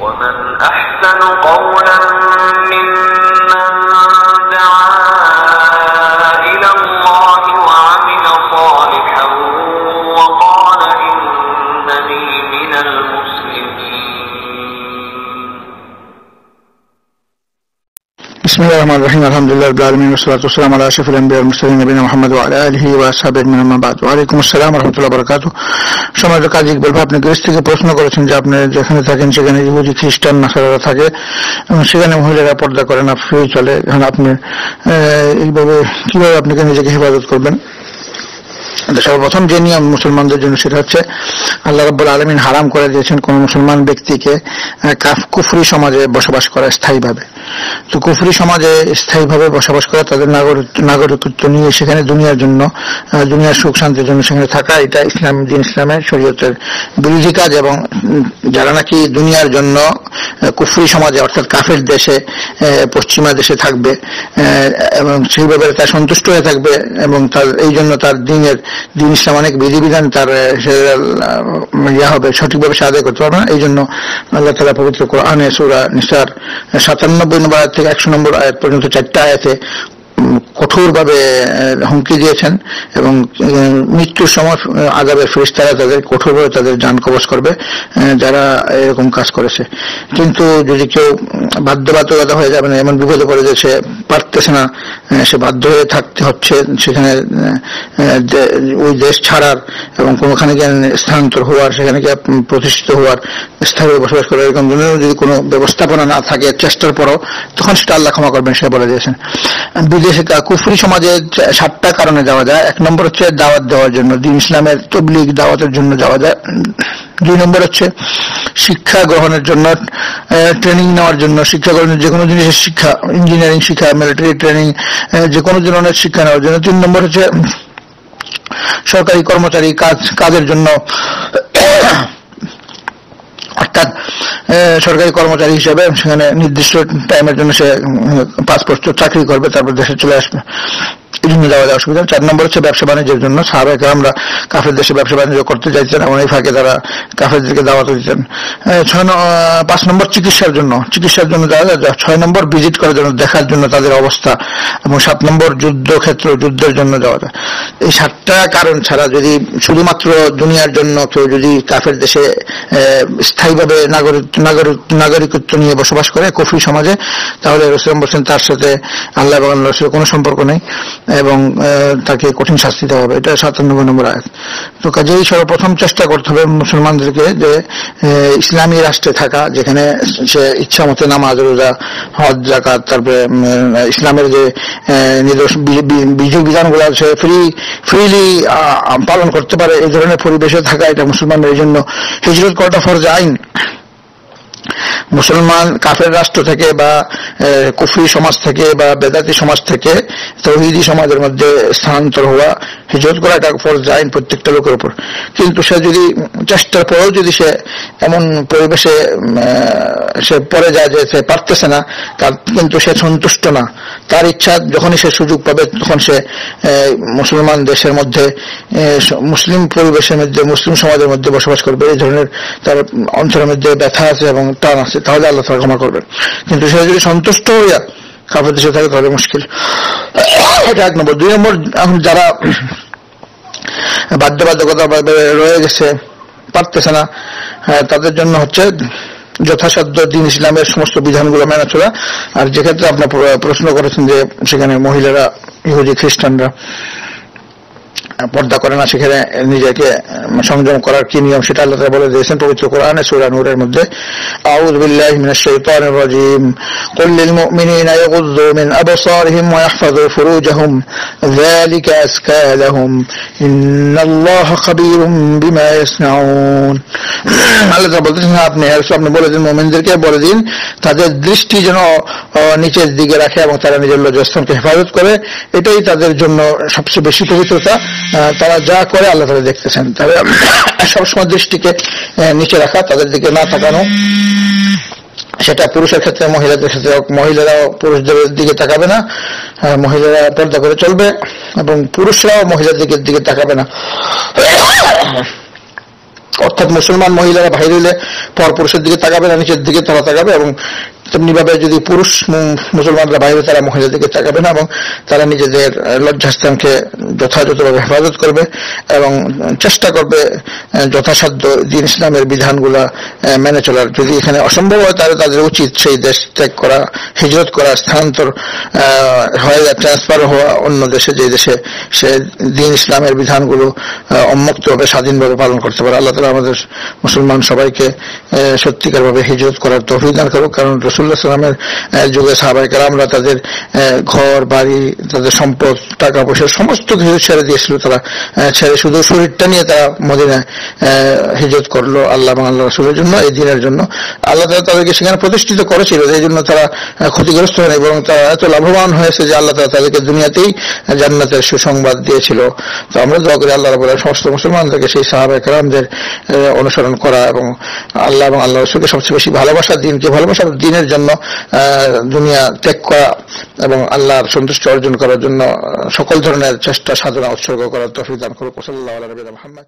ومن أحسن قولا ممن دعا إلى الله وعمل صالحا وقال إنني من المسلمين. بسم الله الرحمن الرحيم. الحمد لله رب العالمين والصلاة والسلام على أشرف الأنبياء والمرسلين نبينا محمد وعلى آله وأصحابه أجمعين أما بعد. ওয়ালাইকুম আসসালাম ওয়া রাহমাতুল্লাহি ওয়া বারাকাতুহু। সম্মানিত কাজী ইকবাল ভাই, আপনি গ্রিস থেকে প্রশ্ন করেছেন যে আপনি যেখানে থাকেন সেখানে ইহুদি খ্রিস্টান নাসারারা থাকে এবং সেখানে মহিলারা পর্দা করে না, ফ্রি চলে। এখন আপনি এইভাবে কিভাবে আপনাকে নিজেকে হেফাজত করবেন? সর্বপ্রথম যে নিয়ম মুসলমানদের জন্য সেটা হচ্ছে আল্লাহ রাব্বুল আলামিন হারাম করে দিয়েছেন কোন মুসলমান ব্যক্তিকে কুফরি সমাজে বসবাস করা স্থায়ীভাবে। তো কুফরি সমাজে স্থায়ীভাবে বসবাস করা, তাদের নাগরিকত্ব নিয়ে সেখানে দুনিয়ার জন্য, দুনিয়ার সুখ শান্তির জন্য সেখানে থাকা, এটা ইসলামের শরীয়তের বিরোধী কাজ। এবং যারা নাকি দুনিয়ার জন্য কুফরি সমাজে অর্থাৎ কাফের দেশে, পশ্চিমা দেশে থাকবে এবং সেইভাবে তার সন্তুষ্ট হয়ে থাকবে এবং তার এই জন্য তার দিন ইসলাম অনেক বিধিবিধান তার হবে, সঠিকভাবে সে আদায় করতে পারবে না। এই জন্য আল্লাহ তাআলা পবিত্র কোরআনে সূরা নিসার 97 নম্বর আয়াত থেকে 100 নম্বর আয়াত পর্যন্ত 4টা আয়াতে কঠোরভাবে হুমকি দিয়েছেন এবং মৃত্যুর সময় আযাবের ফেরেশতারা তাদের কঠোরভাবে তাদের জান কবজ করবে যারা এরকম কাজ করেছে। কিন্তু যদি কেউ বাধ্যবাধকতা হয়ে যাবে না, এমন বিপদে পড়ে যে সে পারতেছে না, সে বাধ্য হয়ে থাকতে হচ্ছে সেখানে ওই দেশ ছাড়ার এবং কোনোখানে গিয়ে স্থানান্তর হওয়ার, সেখানে গিয়ে প্রতিষ্ঠিত হওয়ার, স্থায়ী বসবাস করার এরকম ধরনের যদি কোনো ব্যবস্থাপনা না থাকে চেষ্টার পরও, তখন সেটা আল্লাহ ক্ষমা করবেন, সে বলে দিয়েছেন। বিদেশে কুফরি সমাজে 7টা কারণে যাওয়া যায়। 1 নম্বর হচ্ছে দাওয়াত দেওয়ার জন্য, দিন ইসলামের তাবলীগ দাওয়াতের জন্য যাওয়া যায়। 2 নম্বর হচ্ছে শিক্ষা গ্রহণের জন্য, ট্রেনিং নেওয়ার জন্য, শিক্ষা গ্রহণের যে কোনো জিনিসের শিক্ষা, ইঞ্জিনিয়ারিং শিক্ষা, মিলিটারি ট্রেনিং, যে কোনো ধরনের শিক্ষা নেওয়ার জন্য। 3 নম্বর হচ্ছে সরকারি কর্মচারী কাজের জন্য, অর্থাৎ সরকারি কর্মচারী হিসেবে সেখানে নির্দিষ্ট টাইমের জন্য সে পাসপোর্ট চাকরি করবে, তারপর দেশে চলে আসবে, এই জন্য যাওয়া অসুবিধা। 4 নম্বর হচ্ছে ব্যবসা বাণিজ্যের জন্য, সাহাবায়ে কেরামরা কাফের দেশে ব্যবসা বাণিজ্য করতে চাইতেন এবং এই ফাঁকে তারা কাফেরদেরকে দাওয়াত দিতেন। 5 নম্বর চিকিৎসার জন্য যাওয়া যায়। 6 নম্বর ভিজিট করার জন্য, দেখার জন্য তাদের অবস্থা, এবং 7 নম্বর যুদ্ধের জন্য যাওয়া যায়। এই 7টা কারণ ছাড়া যদি শুধুমাত্র দুনিয়ার জন্য কেউ যদি কাফের দেশে স্থায়ীভাবে নাগরিকত্ব নিয়ে বসবাস করে কুফরি সমাজে, তাহলে রাসূল বলেছেন তার সাথে আল্লাহ এবং আল্লাহর রাসূলের কোনো সম্পর্ক নেই এবং তাকে কঠিন শাস্তি দেওয়া হবে। এটা 97 নম্বর আয়াত। তো কাজেই সর্বপ্রথম চেষ্টা করতে হবে মুসলমানদেরকে যে ইসলামী রাষ্ট্রে থাকা, যেখানে সে ইচ্ছা মতো নামাজ, রোজা, হজ, যাকাত, তারপরে ইসলামের যে বিধিবিধানগুলো সে ফ্রিলি পালন করতে পারে, এই ধরনের পরিবেশে থাকা, এটা মুসলমানদের এই জন্য হিজরত করাটা ফরজ আইন। মুসলমান কাফের রাষ্ট্র থেকে বা কুফরি সমাজ থেকে বা বেদাতি সমাজ থেকে তৌহিদি সমাজের মধ্যে স্থানান্তর হওয়া, হিজরত করা, এটা ফরজ আইন প্রত্যেকটা লোকের উপর। কিন্তু সে যদি চেষ্টার পরেও যদি সে এমন পরিবেশে সে পড়ে যায় যে সে পারতেছে না, কিন্তু সে সন্তুষ্ট না, তার ইচ্ছা যখনই সে সুযোগ পাবে তখন সে মুসলমান দেশের মধ্যে, মুসলিম পরিবেশের মধ্যে, মুসলিম সমাজের মধ্যে বসবাস করবে, এই ধরনের তার অন্তরের মধ্যে ব্যথা আছে এবং টান আছে, তাহলে আল্লাহ তাআলা ক্ষমা করবেন। কিন্তু সে যদি সন্তুষ্ট হইয়া কাফের দেশে থাকে তাহলে মুশকিল। এটা 1 নম্বর। 2 নম্বর, এখন যারা বাধ্যবাধকতা রয়ে গেছে, পারতেছে না, তাদের জন্য হচ্ছে যথাসাধ্য দিন ইসলামের সমস্ত বিধানগুলো মেনে চলা। আর যেক্ষেত্রে আপনার প্রশ্ন করেছেন যে সেখানে মহিলারা, ইহুদি খ্রিস্টানরা পর্দা করে না, সেখানে নিজেকে সংযম করার কি নিয়ম সেটা আল্লাহ তাআলা বলে দিয়েছেন পবিত্র কোরআনে সূরা নূরের মধ্যে। আউযু বিল্লাহি মিনাশ শাইতানির রাজীম। কুল লিল মুমিনিনা ইয়াগুযযু মিন আবসারিহিম ওয়া ইয়াহফাযু ফুরুজাহুম যালিকা আযকা লাহুম ইন্নাল্লাহা খাবীরুম বিমা ইয়াসনাউন। আল্লাহ তাআলা বলতেছেন আপনি বলে দিন, মুমিনদেরকে বলে দিন তাদের দৃষ্টি যেন নিচের দিকে রাখে এবং তারা নিজের লজ্জাস্থানকে হেফাজত করে, এটাই তাদের জন্য সবচেয়ে বেশি পবিত্রতা। তারা যা করে আল্লাহ তাআলা দেখতেছেন, তবে সবসময় দৃষ্টিকে নিচে রাখা, তাদের দিকে না তাকানো, সেটা পুরুষের ক্ষেত্রে, মহিলাদের ক্ষেত্রে। মহিলারাও পুরুষদের দিকে তাকাবে না, মহিলারা পর্দা করে চলবে এবং পুরুষরাও মহিলাদের দিকে তাকাবে না। অর্থাৎ মুসলমান মহিলারা বাইরে হলে পরপুরুষের দিকে তাকাবে না, নিচের দিকে তারা তাকাবে, এবং তেমনিভাবে যদি পুরুষ মুসলমানরা বাইরে তারা মহিলার দিকে তাকাবে না, এবং তারা নিজেদের লজ্জাস্থানকে যথাযথভাবে হেফাজত করবে এবং চেষ্টা করবে যথাসাধ্য দিন ইসলামের বিধানগুলা মেনে চলার। যদি এখানে অসম্ভব হয় তাহলে তাদের উচিত সেই দেশ ত্যাগ করা, হিজরত করা, স্থানান্তর হয়ে ট্রান্সফার হওয়া অন্য দেশে, যে দেশে সে দিন ইসলামের বিধানগুলো উন্মুক্তভাবে স্বাধীনভাবে পালন করতে পারে। আল্লাহ তাআলা আমাদের মুসলমান সবাইকে সত্যিকারভাবে হিজরত করার তৌফিক দান করুক। কারণ রাসূলুল্লাহ সাল্লাল্লাহু আলাইহি ওয়াসাল্লামের যুগে সাহাবায়ে কেরামরা তাদের ঘর বাড়ি, তাদের সম্পদ, টাকা পয়সা সমস্ত কিছু ছেড়ে দিয়েছিল। তারা ছেড়ে শুধু শরীরটা নিয়ে তারা মদিনায় হিজরত করলো আল্লাহ এবং আল্লাহ রাসূলের জন্য, এই দিনের জন্য। আল্লাহ তাআলা তাদেরকে সেখানে প্রতিষ্ঠিত করেছিল, এই জন্য তারা ক্ষতিগ্রস্ত হয়নি, বরং তারা এত লাভবান হয়েছে যে আল্লাহ তাআলা তাদেরকে দুনিয়াতেই জান্নাতের সুসংবাদ দিয়েছিল। তো আমরা দোয়া করি আল্লাহ রাব্বুল আলামিন সমস্ত মুসলমানদেরকে সেই সাহাবায়ে কেরামদের অনুসরণ করা এবং আল্লাহ এবং আল্লাহ রাসূলকে সবচেয়ে বেশি ভালোবাসা, দিনকে ভালোবাসা, দিনের জন্য দুনিয়া ত্যাগ করা এবং আল্লাহর সন্তুষ্টি অর্জন করার জন্য সকল ধরনের চেষ্টা সাধনা উৎসর্গ করার তৌফিক দান করুক। সাল্লাল্লাহু আলাইহি ওয়া সাল্লাম।